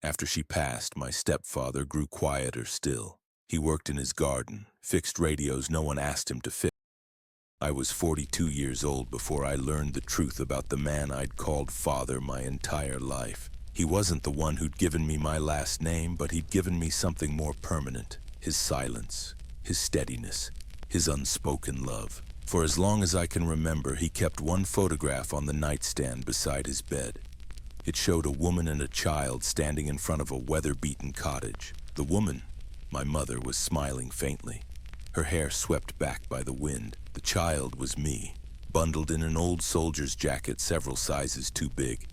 After she passed, my stepfather grew quieter still. He worked in his garden, fixed radios no one asked him to fix. I was 42 years old before I learned the truth about the man I'd called father my entire life. He wasn't the one who'd given me my last name, but he'd given me something more permanent. His silence, his steadiness, his unspoken love. For as long as I can remember, he kept one photograph on the nightstand beside his bed. It showed a woman and a child standing in front of a weather-beaten cottage. The woman, my mother, was smiling faintly, her hair swept back by the wind. The child was me, bundled in an old soldier's jacket several sizes too big.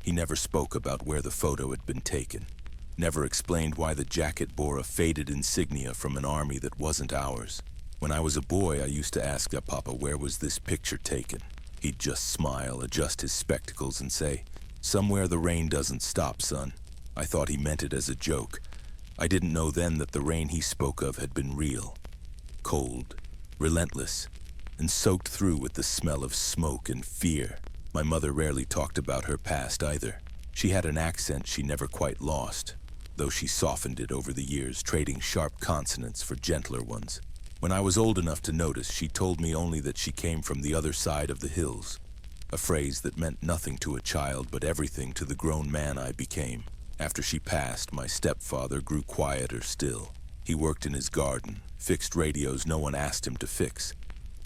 He never spoke about where the photo had been taken, never explained why the jacket bore a faded insignia from an army that wasn't ours. When I was a boy, I used to ask Papa where was this picture taken. He'd just smile, adjust his spectacles and say, "Somewhere the rain doesn't stop, son." I thought he meant it as a joke. I didn't know then that the rain he spoke of had been real. Cold, relentless, and soaked through with the smell of smoke and fear. My mother rarely talked about her past either. She had an accent she never quite lost, though she softened it over the years, trading sharp consonants for gentler ones. When I was old enough to notice, she told me only that she came from the other side of the hills, a phrase that meant nothing to a child but everything to the grown man I became. After she passed, my stepfather grew quieter still. He worked in his garden, fixed radios no one asked him to fix,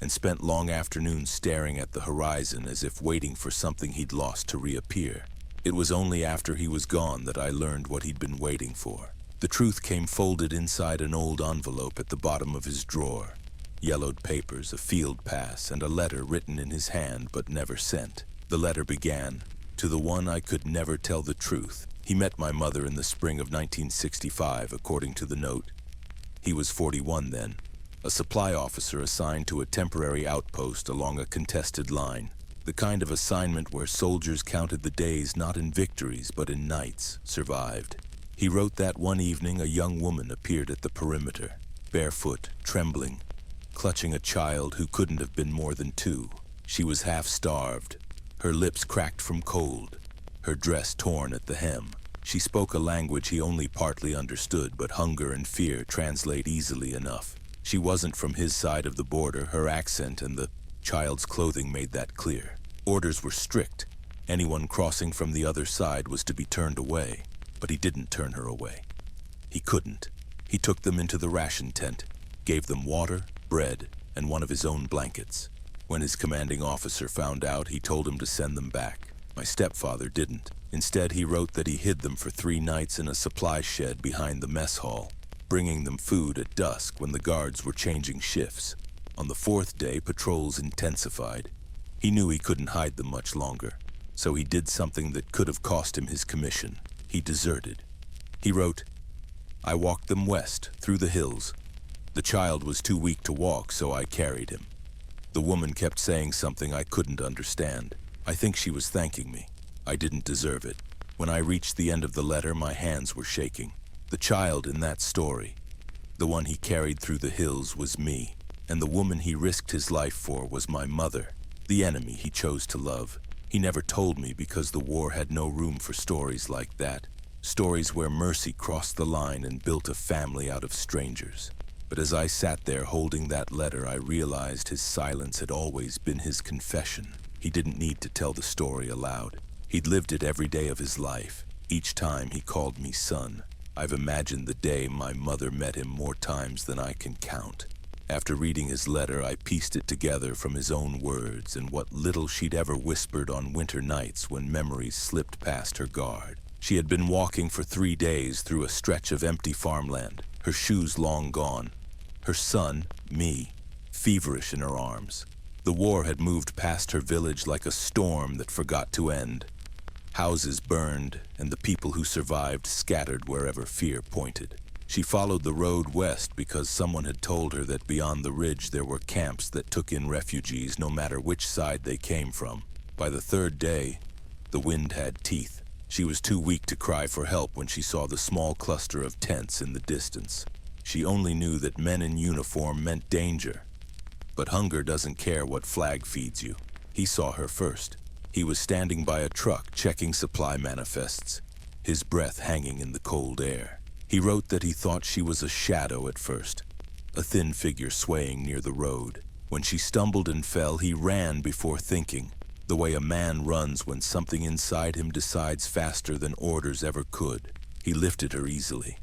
and spent long afternoons staring at the horizon as if waiting for something he'd lost to reappear. It was only after he was gone that I learned what he'd been waiting for. The truth came folded inside an old envelope at the bottom of his drawer. Yellowed papers, a field pass, and a letter written in his hand but never sent. The letter began, "To the one I could never tell the truth." He met my mother in the spring of 1965, according to the note. He was 41 then, a supply officer assigned to a temporary outpost along a contested line, the kind of assignment where soldiers counted the days not in victories but in nights survived. He wrote that one evening a young woman appeared at the perimeter, barefoot, trembling, clutching a child who couldn't have been more than 2. She was half-starved, her lips cracked from cold, her dress torn at the hem. She spoke a language he only partly understood, but hunger and fear translate easily enough. She wasn't from his side of the border. Her accent and the child's clothing made that clear. Orders were strict. Anyone crossing from the other side was to be turned away. But he didn't turn her away. He couldn't. He took them into the ration tent, gave them water, bread, and one of his own blankets. When his commanding officer found out, he told him to send them back. My stepfather didn't. Instead, he wrote that he hid them for 3 nights in a supply shed behind the mess hall, bringing them food at dusk when the guards were changing shifts. On the 4th day, patrols intensified. He knew he couldn't hide them much longer, so he did something that could have cost him his commission. He deserted. He wrote, "I walked them west, through the hills. The child was too weak to walk, so I carried him." The woman kept saying something I couldn't understand. I think she was thanking me. I didn't deserve it. When I reached the end of the letter, my hands were shaking. The child in that story, the one he carried through the hills, was me, and the woman he risked his life for was my mother, the enemy he chose to love. He never told me because the war had no room for stories like that, stories where mercy crossed the line and built a family out of strangers. But as I sat there holding that letter, I realized his silence had always been his confession. He didn't need to tell the story aloud. He'd lived it every day of his life. Each time he called me son. I've imagined the day my mother met him more times than I can count. After reading his letter, I pieced it together from his own words and what little she'd ever whispered on winter nights when memories slipped past her guard. She had been walking for 3 days through a stretch of empty farmland, her shoes long gone. Her son, me, feverish in her arms. The war had moved past her village like a storm that forgot to end. Houses burned, and the people who survived scattered wherever fear pointed. She followed the road west because someone had told her that beyond the ridge there were camps that took in refugees no matter which side they came from. By the 3rd day, the wind had teeth. She was too weak to cry for help when she saw the small cluster of tents in the distance. She only knew that men in uniform meant danger. But hunger doesn't care what flag feeds you. He saw her first. He was standing by a truck checking supply manifests. his breath hanging in the cold air. He wrote that he thought she was a shadow at first, a thin figure swaying near the road. When she stumbled and fell, he ran before thinking, the way a man runs when something inside him decides faster than orders ever could. He lifted her easily.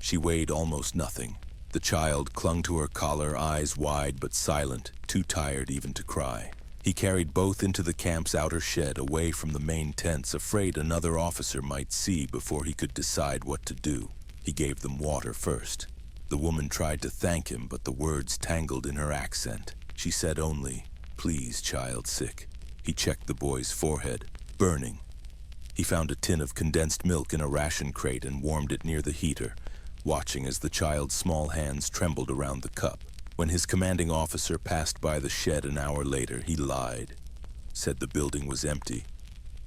She weighed almost nothing. The child clung to her collar, eyes wide but silent, too tired even to cry. He carried both into the camp's outer shed, away from the main tents, afraid another officer might see before he could decide what to do. He gave them water first. The woman tried to thank him, but the words tangled in her accent. She said only, "Please, child sick." He checked the boy's forehead, burning. He found a tin of condensed milk in a ration crate and warmed it near the heater, watching as the child's small hands trembled around the cup. When his commanding officer passed by the shed an hour later, he lied. Said the building was empty.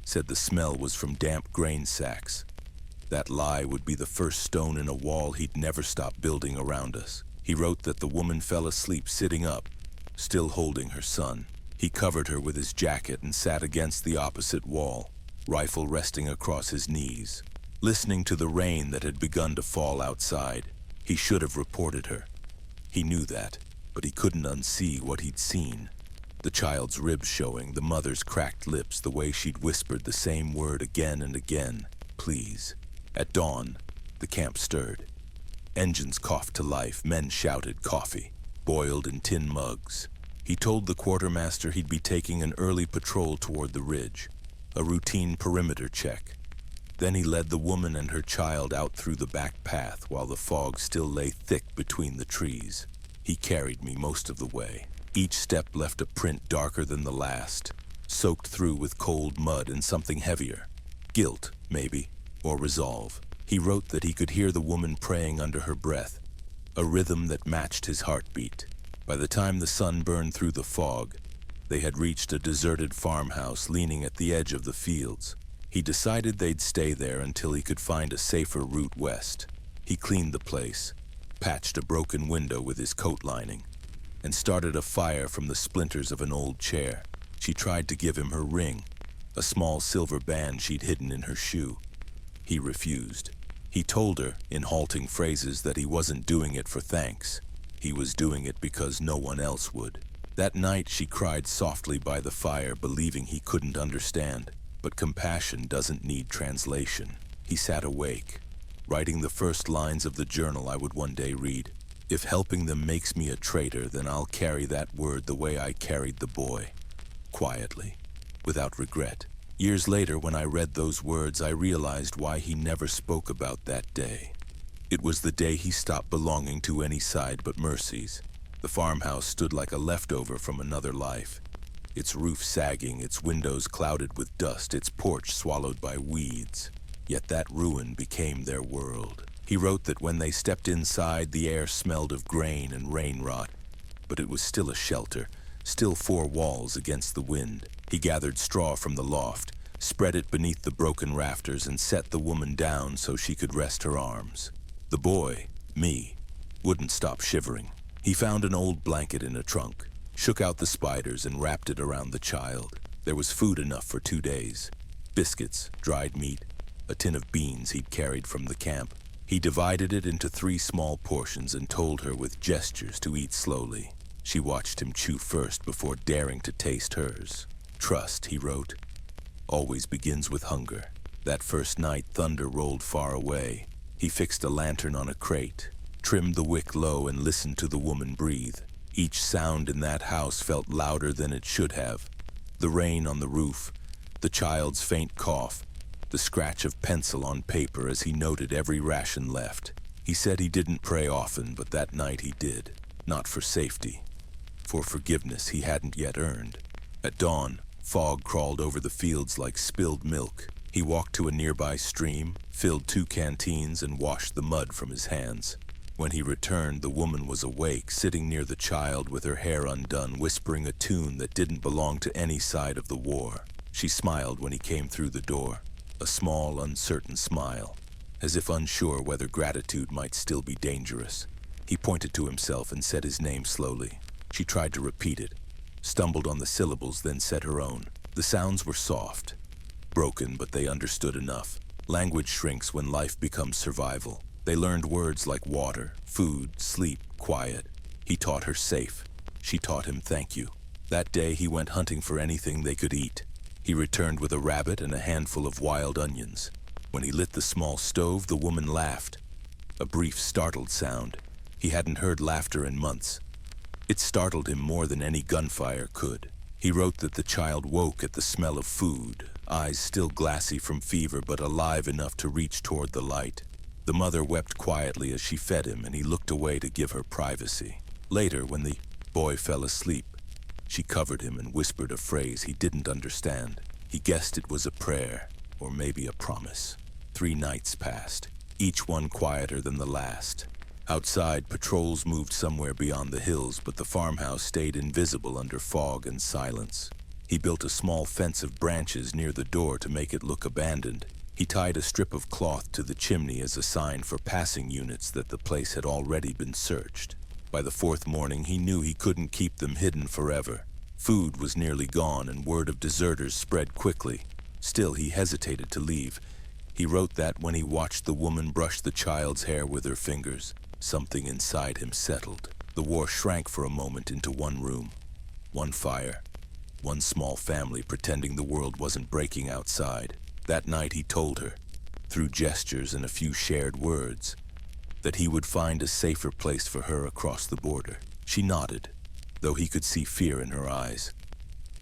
Said the smell was from damp grain sacks. That lie would be the first stone in a wall he'd never stop building around us. He wrote that the woman fell asleep sitting up, still holding her son. He covered her with his jacket and sat against the opposite wall, rifle resting across his knees, listening to the rain that had begun to fall outside. He should have reported her. He knew that, but he couldn't unsee what he'd seen. The child's ribs showing, the mother's cracked lips, the way she'd whispered the same word again and again, "Please." At dawn, the camp stirred. Engines coughed to life, men shouted coffee, boiled in tin mugs. He told the quartermaster he'd be taking an early patrol toward the ridge, a routine perimeter check. Then he led the woman and her child out through the back path while the fog still lay thick between the trees. He carried me most of the way. Each step left a print darker than the last, soaked through with cold mud and something heavier. Guilt, maybe, or resolve. He wrote that he could hear the woman praying under her breath, a rhythm that matched his heartbeat. By the time the sun burned through the fog, they had reached a deserted farmhouse leaning at the edge of the fields. He decided they'd stay there until he could find a safer route west. He cleaned the place, patched a broken window with his coat lining, and started a fire from the splinters of an old chair. She tried to give him her ring, a small silver band she'd hidden in her shoe. He refused. He told her, in halting phrases, that he wasn't doing it for thanks. He was doing it because no one else would. That night she cried softly by the fire, believing he couldn't understand. But compassion doesn't need translation. He sat awake, writing the first lines of the journal I would one day read. If helping them makes me a traitor, then I'll carry that word the way I carried the boy. Quietly, without regret. Years later, when I read those words, I realized why he never spoke about that day. It was the day he stopped belonging to any side but Mercy's. The farmhouse stood like a leftover from another life. Its roof sagging, its windows clouded with dust, its porch swallowed by weeds. Yet that ruin became their world. He wrote that when they stepped inside, the air smelled of grain and rain rot, but it was still a shelter, still four walls against the wind. He gathered straw from the loft, spread it beneath the broken rafters, and set the woman down so she could rest her arms. The boy, me, wouldn't stop shivering. He found an old blanket in a trunk, shook out the spiders and wrapped it around the child. There was food enough for 2 days. Biscuits, dried meat, a tin of beans he'd carried from the camp. He divided it into 3 small portions and told her with gestures to eat slowly. She watched him chew first before daring to taste hers. Trust, he wrote, always begins with hunger. That first night, thunder rolled far away. He fixed a lantern on a crate, trimmed the wick low, and listened to the woman breathe. Each sound in that house felt louder than it should have. The rain on the roof, the child's faint cough, the scratch of pencil on paper as he noted every ration left. He said he didn't pray often, but that night he did. Not for safety, for forgiveness he hadn't yet earned. At dawn, fog crawled over the fields like spilled milk. He walked to a nearby stream, filled 2 canteens, and washed the mud from his hands. When he returned, the woman was awake, sitting near the child with her hair undone, whispering a tune that didn't belong to any side of the war. She smiled when he came through the door, a small, uncertain smile, as if unsure whether gratitude might still be dangerous. He pointed to himself and said his name slowly. She tried to repeat it, stumbled on the syllables, then said her own. The sounds were soft, broken, but they understood enough, Language shrinks when life becomes survival. They learned words like water, food, sleep, quiet. He taught her safe. She taught him thank you. That day he went hunting for anything they could eat. He returned with a rabbit and a handful of wild onions. When he lit the small stove, the woman laughed. A brief, startled sound. He hadn't heard laughter in months. It startled him more than any gunfire could. He wrote that the child woke at the smell of food, eyes still glassy from fever but alive enough to reach toward the light. The mother wept quietly as she fed him, and he looked away to give her privacy. Later, when the boy fell asleep, she covered him and whispered a phrase he didn't understand. He guessed it was a prayer, or maybe a promise. 3 nights passed, each one quieter than the last. Outside, patrols moved somewhere beyond the hills, but the farmhouse stayed invisible under fog and silence. He built a small fence of branches near the door to make it look abandoned. He tied a strip of cloth to the chimney as a sign for passing units that the place had already been searched. By the 4th morning, he knew he couldn't keep them hidden forever. Food was nearly gone, and word of deserters spread quickly. Still, he hesitated to leave. He wrote that when he watched the woman brush the child's hair with her fingers, something inside him settled. The war shrank for a moment into one room, one fire, one small family pretending the world wasn't breaking outside. That night he told her, through gestures and a few shared words, that he would find a safer place for her across the border. She nodded, though he could see fear in her eyes,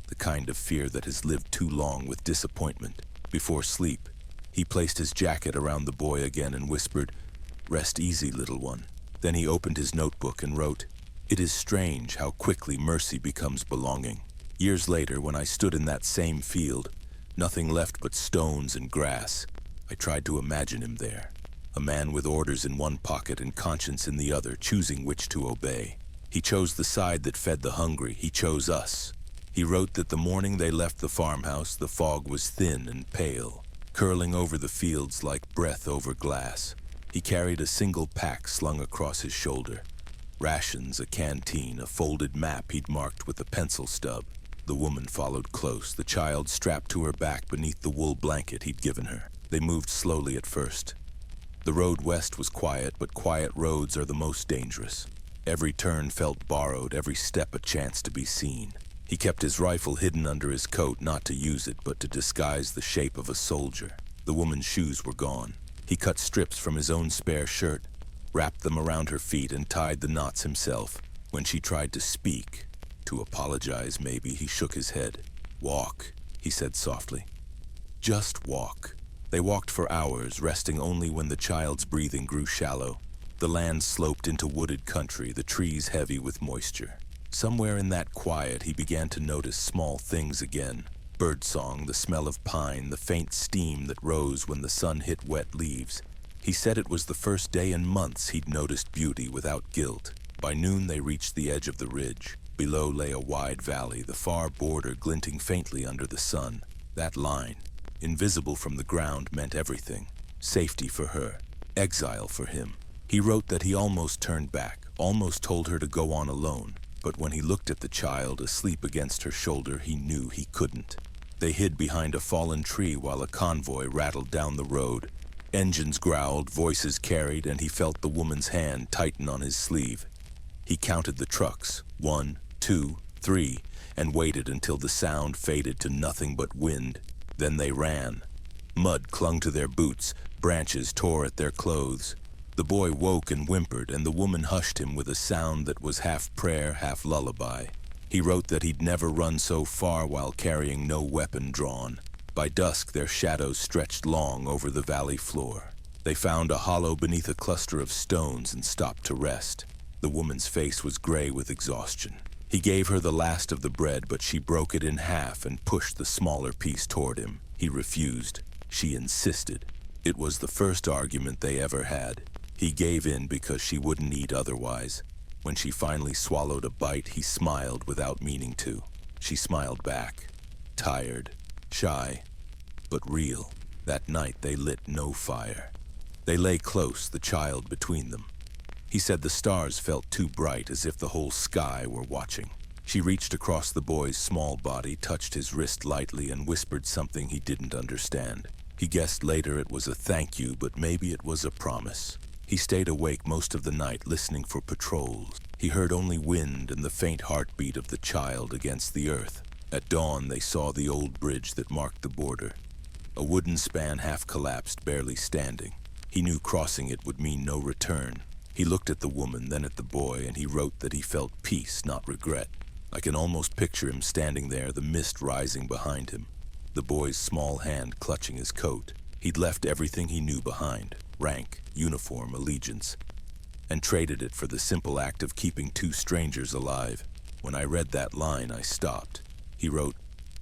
the kind of fear that has lived too long with disappointment. Before sleep, he placed his jacket around the boy again and whispered, "Rest easy, little one." Then he opened his notebook and wrote, "It is strange how quickly mercy becomes belonging. Years later, when I stood in that same field, nothing left but stones and grass, I tried to imagine him there, a man with orders in one pocket and conscience in the other, choosing which to obey. He chose the side that fed the hungry. He chose us." He wrote that the morning they left the farmhouse, the fog was thin and pale, curling over the fields like breath over glass. He carried a single pack slung across his shoulder. Rations, a canteen, a folded map he'd marked with a pencil stub. The woman followed close, the child strapped to her back beneath the wool blanket he'd given her. They moved slowly at first. The road west was quiet, but quiet roads are the most dangerous. Every turn felt borrowed, every step a chance to be seen. He kept his rifle hidden under his coat, not to use it, but to disguise the shape of a soldier. The woman's shoes were gone. He cut strips from his own spare shirt, wrapped them around her feet, and tied the knots himself. When she tried to speak, to apologize maybe, he shook his head. "Walk," he said softly. "Just walk." They walked for hours, resting only when the child's breathing grew shallow. The land sloped into wooded country, the trees heavy with moisture. Somewhere in that quiet, he began to notice small things again. Birdsong, the smell of pine, the faint steam that rose when the sun hit wet leaves. He said it was the first day in months he'd noticed beauty without guilt. By noon they reached the edge of the ridge. Below lay a wide valley, the far border glinting faintly under the sun. That line, invisible from the ground, meant everything. Safety for her, exile for him. He wrote that he almost turned back, almost told her to go on alone. But when he looked at the child asleep against her shoulder, he knew he couldn't. They hid behind a fallen tree while a convoy rattled down the road. Engines growled, voices carried, and he felt the woman's hand tighten on his sleeve. He counted the trucks, 1, 2, 3, and waited until the sound faded to nothing but wind. Then they ran. Mud clung to their boots, branches tore at their clothes. The boy woke and whimpered, and the woman hushed him with a sound that was half prayer, half lullaby. He wrote that he'd never run so far while carrying no weapon drawn. By dusk, their shadows stretched long over the valley floor. They found a hollow beneath a cluster of stones and stopped to rest. The woman's face was gray with exhaustion. He gave her the last of the bread, but she broke it in half and pushed the smaller piece toward him. He refused. She insisted. It was the first argument they ever had. He gave in because she wouldn't eat otherwise. When she finally swallowed a bite, he smiled without meaning to. She smiled back. Tired, shy, but real. That night they lit no fire. They lay close, the child between them. He said the stars felt too bright, as if the whole sky were watching. She reached across the boy's small body, touched his wrist lightly, and whispered something he didn't understand. He guessed later it was a thank you, but maybe it was a promise. He stayed awake most of the night listening for patrols. He heard only wind and the faint heartbeat of the child against the earth. At dawn, they saw the old bridge that marked the border. A wooden span half collapsed, barely standing. He knew crossing it would mean no return. He looked at the woman, then at the boy, and he wrote that he felt peace, not regret. I can almost picture him standing there, the mist rising behind him, the boy's small hand clutching his coat. He'd left everything he knew behind, rank, uniform, allegiance, and traded it for the simple act of keeping two strangers alive. When I read that line, I stopped. He wrote,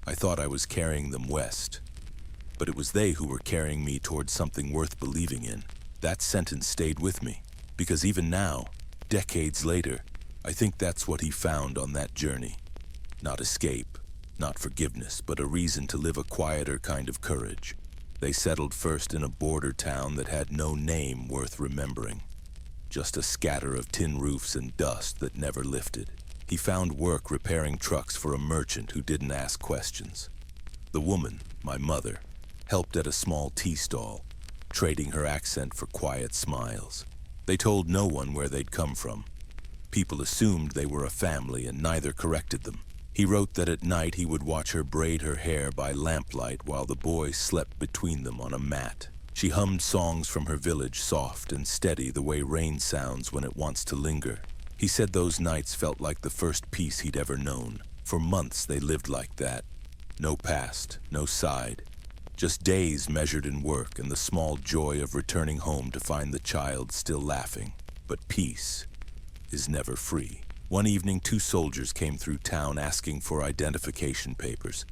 "I thought I was carrying them west, but it was they who were carrying me towards something worth believing in." That sentence stayed with me, because even now, decades later, I think that's what he found on that journey. Not escape, not forgiveness, but a reason to live a quieter kind of courage. They settled first in a border town that had no name worth remembering, just a scatter of tin roofs and dust that never lifted. He found work repairing trucks for a merchant who didn't ask questions. The woman, my mother, helped at a small tea stall, trading her accent for quiet smiles. They told no one where they'd come from. People assumed they were a family and neither corrected them. He wrote that at night he would watch her braid her hair by lamplight while the boy slept between them on a mat. She hummed songs from her village, soft and steady, the way rain sounds when it wants to linger. He said those nights felt like the first peace he'd ever known. For months they lived like that. No past, no side. Just days measured in work and the small joy of returning home to find the child still laughing. But peace is never free. One evening, two soldiers came through town asking for identification papers.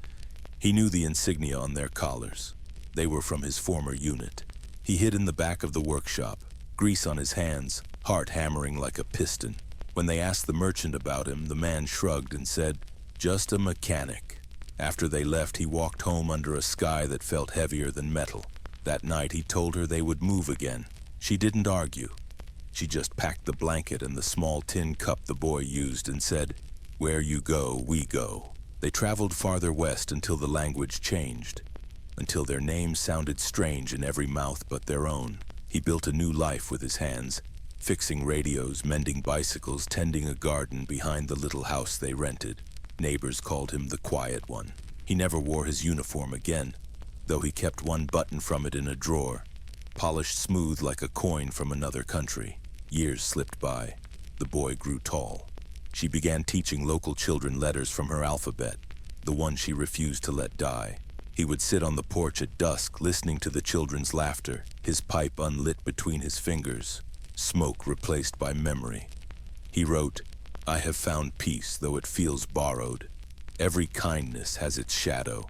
He knew the insignia on their collars. They were from his former unit. He hid in the back of the workshop, grease on his hands, heart hammering like a piston. When they asked the merchant about him, the man shrugged and said, "Just a mechanic." After they left, he walked home under a sky that felt heavier than metal. That night, he told her they would move again. She didn't argue. She just packed the blanket and the small tin cup the boy used and said, "Where you go, we go." They traveled farther west until the language changed, until their names sounded strange in every mouth but their own. He built a new life with his hands, fixing radios, mending bicycles, tending a garden behind the little house they rented. Neighbors called him the quiet one. He never wore his uniform again, though he kept one button from it in a drawer, polished smooth like a coin from another country. Years slipped by. The boy grew tall. She began teaching local children letters from her alphabet, the one she refused to let die. He would sit on the porch at dusk, listening to the children's laughter, his pipe unlit between his fingers, smoke replaced by memory. He wrote, "I have found peace, though it feels borrowed. Every kindness has its shadow."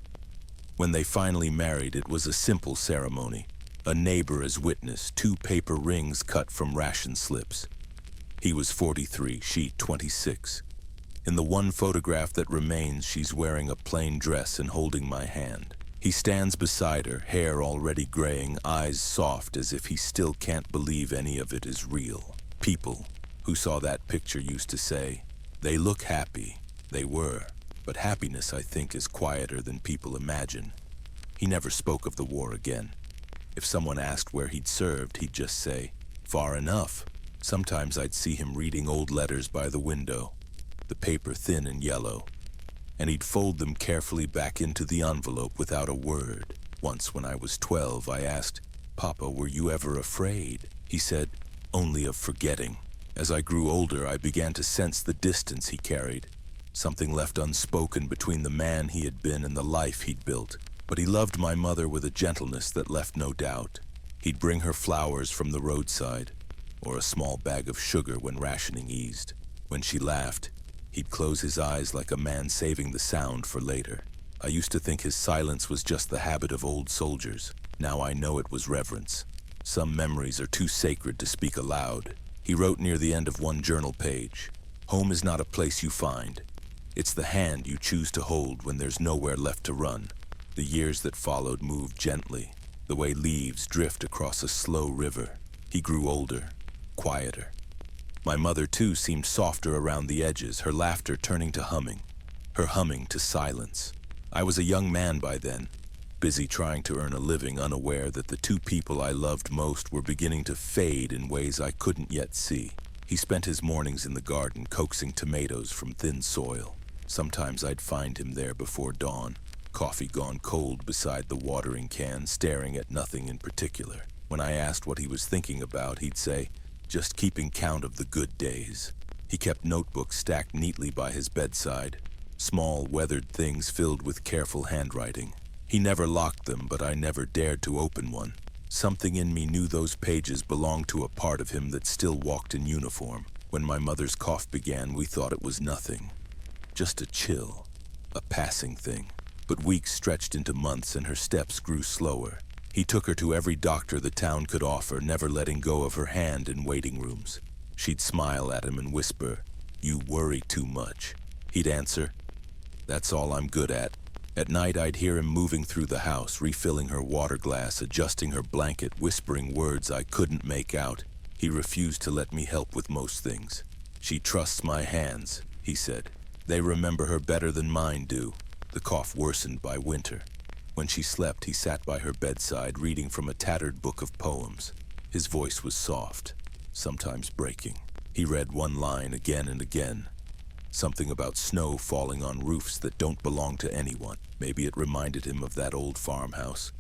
When they finally married, it was a simple ceremony. A neighbor as witness, 2 paper rings cut from ration slips. He was 43, she 26. In the one photograph that remains, she's wearing a plain dress and holding my hand. He stands beside her, hair already graying, eyes soft as if he still can't believe any of it is real. People who saw that picture used to say, "They look happy." They were, but happiness, I think, is quieter than people imagine. He never spoke of the war again. If someone asked where he'd served, he'd just say, "Far enough." Sometimes I'd see him reading old letters by the window, the paper thin and yellow, and he'd fold them carefully back into the envelope without a word. Once when I was 12, I asked, "Papa, were you ever afraid?" He said, "Only of forgetting." As I grew older, I began to sense the distance he carried, something left unspoken between the man he had been and the life he'd built. But he loved my mother with a gentleness that left no doubt. He'd bring her flowers from the roadside, or a small bag of sugar when rationing eased. When she laughed, he'd close his eyes like a man saving the sound for later. I used to think his silence was just the habit of old soldiers. Now I know it was reverence. Some memories are too sacred to speak aloud. He wrote near the end of one journal page, "Home is not a place you find. It's the hand you choose to hold when there's nowhere left to run." The years that followed moved gently, the way leaves drift across a slow river. He grew older, quieter. My mother, too, seemed softer around the edges, her laughter turning to humming, her humming to silence. I was a young man by then, busy trying to earn a living, unaware that the two people I loved most were beginning to fade in ways I couldn't yet see. He spent his mornings in the garden coaxing tomatoes from thin soil. Sometimes I'd find him there before dawn, coffee gone cold beside the watering can, staring at nothing in particular. When I asked what he was thinking about, he'd say, "Just keeping count of the good days." He kept notebooks stacked neatly by his bedside, small, weathered things filled with careful handwriting. He never locked them, but I never dared to open one. Something in me knew those pages belonged to a part of him that still walked in uniform. When my mother's cough began, we thought it was nothing. Just a chill, a passing thing. But weeks stretched into months and her steps grew slower. He took her to every doctor the town could offer, never letting go of her hand in waiting rooms. She'd smile at him and whisper, "You worry too much." He'd answer, "That's all I'm good at." At night, I'd hear him moving through the house, refilling her water glass, adjusting her blanket, whispering words I couldn't make out. He refused to let me help with most things. "She trusts my hands," he said. "They remember her better than mine do." The cough worsened by winter. When she slept, he sat by her bedside, reading from a tattered book of poems. His voice was soft, sometimes breaking. He read one line again and again. Something about snow falling on roofs that don't belong to anyone. Maybe it reminded him of that old farmhouse.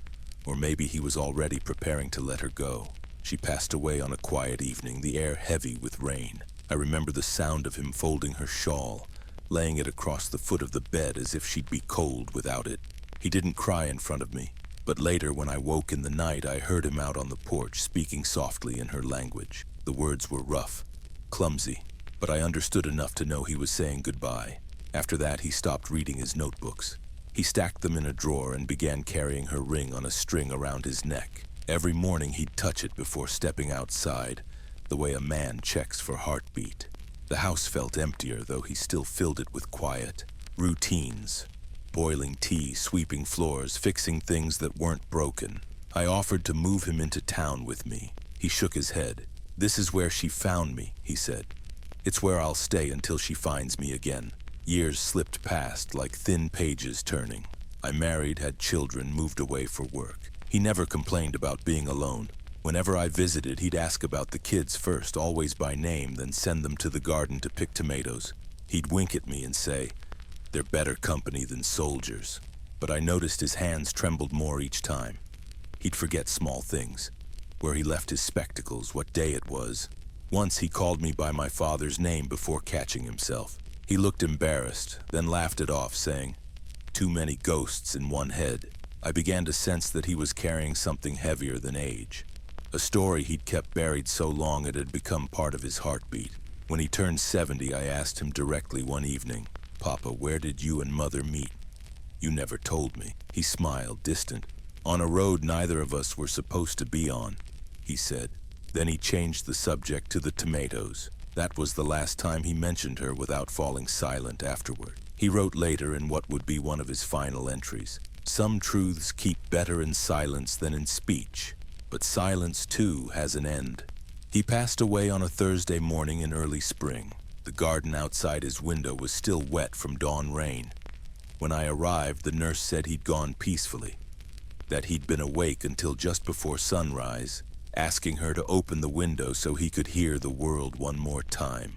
Or maybe he was already preparing to let her go. She passed away on a quiet evening, the air heavy with rain. I remember the sound of him folding her shawl, laying it across the foot of the bed as if she'd be cold without it. He didn't cry in front of me, but later when I woke in the night, I heard him out on the porch speaking softly in her language. The words were rough, clumsy, but I understood enough to know he was saying goodbye. After that, he stopped reading his notebooks. He stacked them in a drawer and began carrying her ring on a string around his neck. Every morning he'd touch it before stepping outside, the way a man checks for heartbeat. The house felt emptier, though he still filled it with quiet. Routines. Boiling tea, sweeping floors, fixing things that weren't broken. I offered to move him into town with me. He shook his head. "This is where she found me," he said. "It's where I'll stay until she finds me again." Years slipped past like thin pages turning. I married, had children, moved away for work. He never complained about being alone. Whenever I visited, he'd ask about the kids first, always by name, then send them to the garden to pick tomatoes. He'd wink at me and say, "They're better company than soldiers." But I noticed his hands trembled more each time. He'd forget small things. Where he left his spectacles, what day it was. Once he called me by my father's name before catching himself. He looked embarrassed, then laughed it off, saying, "Too many ghosts in one head." I began to sense that he was carrying something heavier than age. A story he'd kept buried so long it had become part of his heartbeat. When he turned 70, I asked him directly one evening, "Papa, where did you and Mother meet?" "You never told me." He smiled, distant. "On a road neither of us were supposed to be on," he said. Then he changed the subject to the tomatoes. That was the last time he mentioned her without falling silent afterward. He wrote later in what would be one of his final entries, "Some truths keep better in silence than in speech, but silence too has an end." He passed away on a Thursday morning in early spring. The garden outside his window was still wet from dawn rain. When I arrived, the nurse said he'd gone peacefully, that he'd been awake until just before sunrise, asking her to open the window so he could hear the world one more time.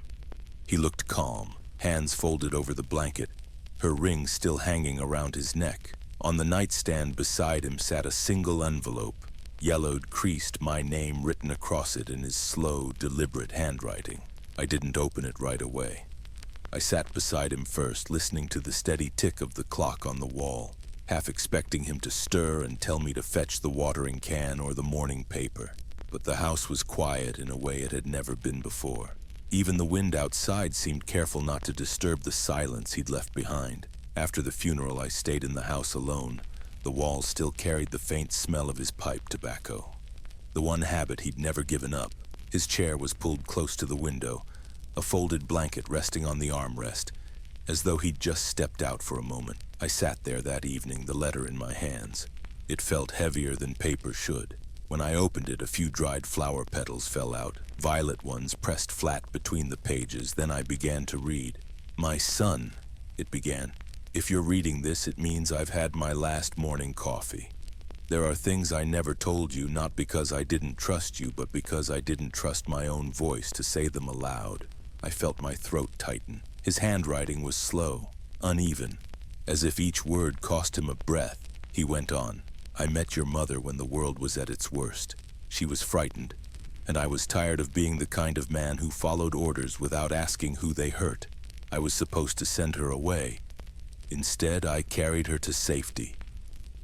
He looked calm, hands folded over the blanket, her ring still hanging around his neck. On the nightstand beside him sat a single envelope, yellowed, creased, my name written across it in his slow, deliberate handwriting. I didn't open it right away. I sat beside him first, listening to the steady tick of the clock on the wall, half expecting him to stir and tell me to fetch the watering can or the morning paper. But the house was quiet in a way it had never been before. Even the wind outside seemed careful not to disturb the silence he'd left behind. After the funeral, I stayed in the house alone. The walls still carried the faint smell of his pipe tobacco. The one habit he'd never given up. His chair was pulled close to the window, a folded blanket resting on the armrest, as though he'd just stepped out for a moment. I sat there that evening, the letter in my hands. It felt heavier than paper should. When I opened it, a few dried flower petals fell out, violet ones pressed flat between the pages. Then I began to read. "My son," it began. "If you're reading this, it means I've had my last morning coffee. There are things I never told you, not because I didn't trust you, but because I didn't trust my own voice to say them aloud. I felt my throat tighten. His handwriting was slow, uneven, as if each word cost him a breath. He went on. I met your mother when the world was at its worst. She was frightened, and I was tired of being the kind of man who followed orders without asking who they hurt. I was supposed to send her away. Instead, I carried her to safety.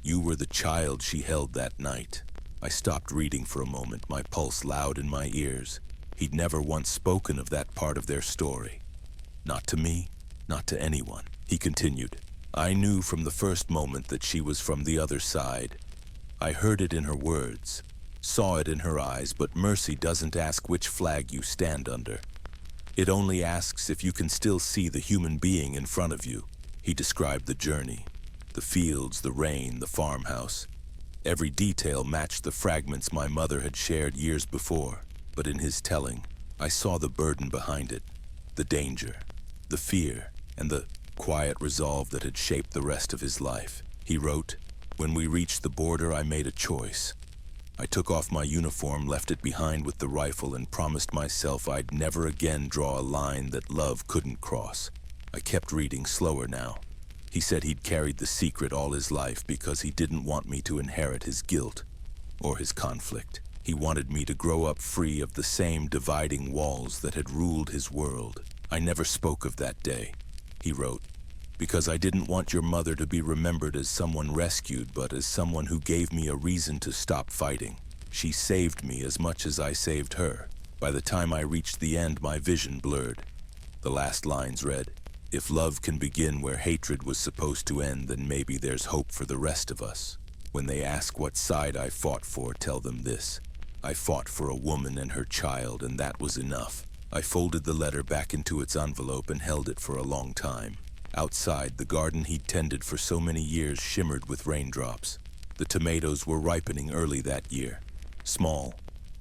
You were the child she held that night. I stopped reading for a moment, my pulse loud in my ears. He'd never once spoken of that part of their story. Not to me, not to anyone. He continued. I knew from the first moment that she was from the other side. I heard it in her words, saw it in her eyes, but mercy doesn't ask which flag you stand under. It only asks if you can still see the human being in front of you. He described the journey, the fields, the rain, the farmhouse. Every detail matched the fragments my mother had shared years before, but in his telling, I saw the burden behind it, the danger, the fear, and the quiet resolve that had shaped the rest of his life. He wrote, when we reached the border, I made a choice. I took off my uniform, left it behind with the rifle, and promised myself I'd never again draw a line that love couldn't cross. I kept reading slower now. He said he'd carried the secret all his life because he didn't want me to inherit his guilt or his conflict. He wanted me to grow up free of the same dividing walls that had ruled his world. I never spoke of that day, he wrote, because I didn't want your mother to be remembered as someone rescued, but as someone who gave me a reason to stop fighting. She saved me as much as I saved her. By the time I reached the end, my vision blurred. The last lines read, if love can begin where hatred was supposed to end, then maybe there's hope for the rest of us. When they ask what side I fought for, tell them this. I fought for a woman and her child, and that was enough. I folded the letter back into its envelope and held it for a long time. Outside, the garden he'd tended for so many years shimmered with raindrops. The tomatoes were ripening early that year, small,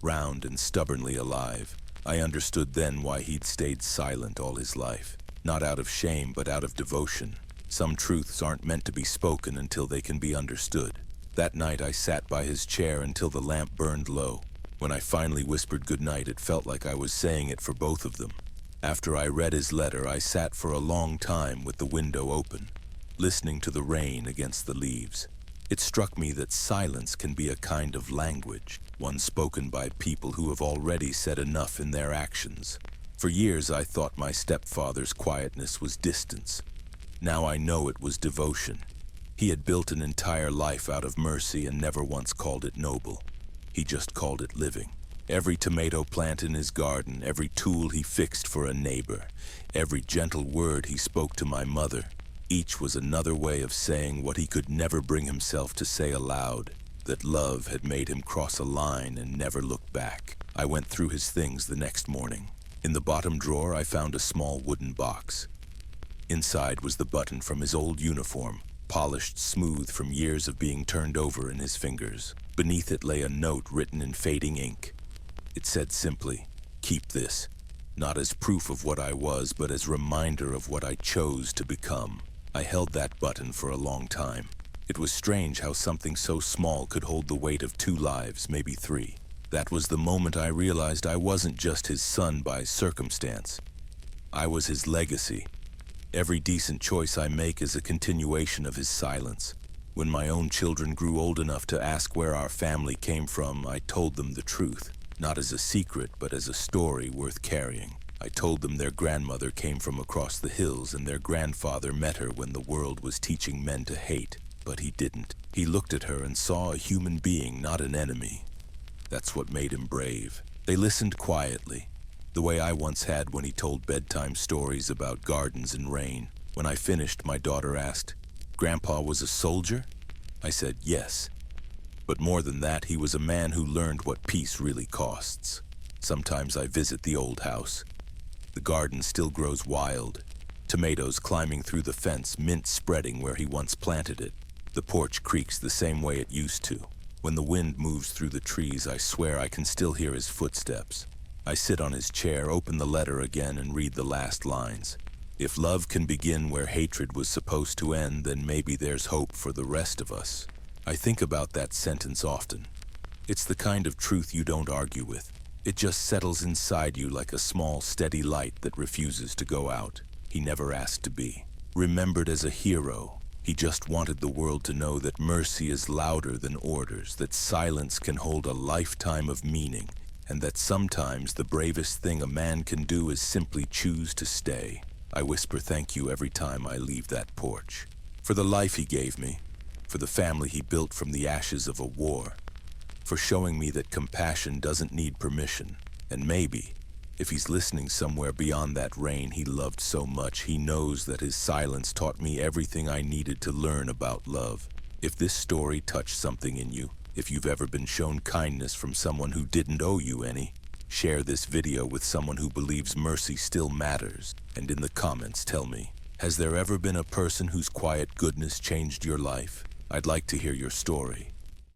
round, and stubbornly alive. I understood then why he'd stayed silent all his life. Not out of shame, but out of devotion. Some truths aren't meant to be spoken until they can be understood. That night I sat by his chair until the lamp burned low. When I finally whispered goodnight, it felt like I was saying it for both of them. After I read his letter, I sat for a long time with the window open, listening to the rain against the leaves. It struck me that silence can be a kind of language, one spoken by people who have already said enough in their actions. For years I thought my stepfather's quietness was distance. Now I know it was devotion. He had built an entire life out of mercy and never once called it noble. He just called it living. Every tomato plant in his garden, every tool he fixed for a neighbor, every gentle word he spoke to my mother, each was another way of saying what he could never bring himself to say aloud, that love had made him cross a line and never look back. I went through his things the next morning. In the bottom drawer, I found a small wooden box. Inside was the button from his old uniform, polished smooth from years of being turned over in his fingers. Beneath it lay a note written in fading ink. It said simply, keep this, not as proof of what I was, but as reminder of what I chose to become. I held that button for a long time. It was strange how something so small could hold the weight of 2 lives, maybe 3. That was the moment I realized I wasn't just his son by circumstance. I was his legacy. Every decent choice I make is a continuation of his silence. When my own children grew old enough to ask where our family came from, I told them the truth. Not as a secret, but as a story worth carrying. I told them their grandmother came from across the hills and their grandfather met her when the world was teaching men to hate, but he didn't. He looked at her and saw a human being, not an enemy. That's what made him brave. They listened quietly, the way I once had when he told bedtime stories about gardens and rain. When I finished, my daughter asked, "Grandpa was a soldier?" I said, "Yes. But more than that, he was a man who learned what peace really costs." Sometimes I visit the old house. The garden still grows wild. Tomatoes climbing through the fence, mint spreading where he once planted it. The porch creaks the same way it used to. When the wind moves through the trees, I swear I can still hear his footsteps. I sit on his chair, open the letter again, and read the last lines. If love can begin where hatred was supposed to end, then maybe there's hope for the rest of us. I think about that sentence often. It's the kind of truth you don't argue with. It just settles inside you like a small, steady light that refuses to go out. He never asked to be remembered as a hero. He just wanted the world to know that mercy is louder than orders, that silence can hold a lifetime of meaning, and that sometimes the bravest thing a man can do is simply choose to stay. I whisper thank you every time I leave that porch. For the life he gave me, for the family he built from the ashes of a war, for showing me that compassion doesn't need permission. And maybe, if he's listening somewhere beyond that rain he loved so much, he knows that his silence taught me everything I needed to learn about love. If this story touched something in you, if you've ever been shown kindness from someone who didn't owe you any, share this video with someone who believes mercy still matters. And in the comments tell me, has there ever been a person whose quiet goodness changed your life? I'd like to hear your story.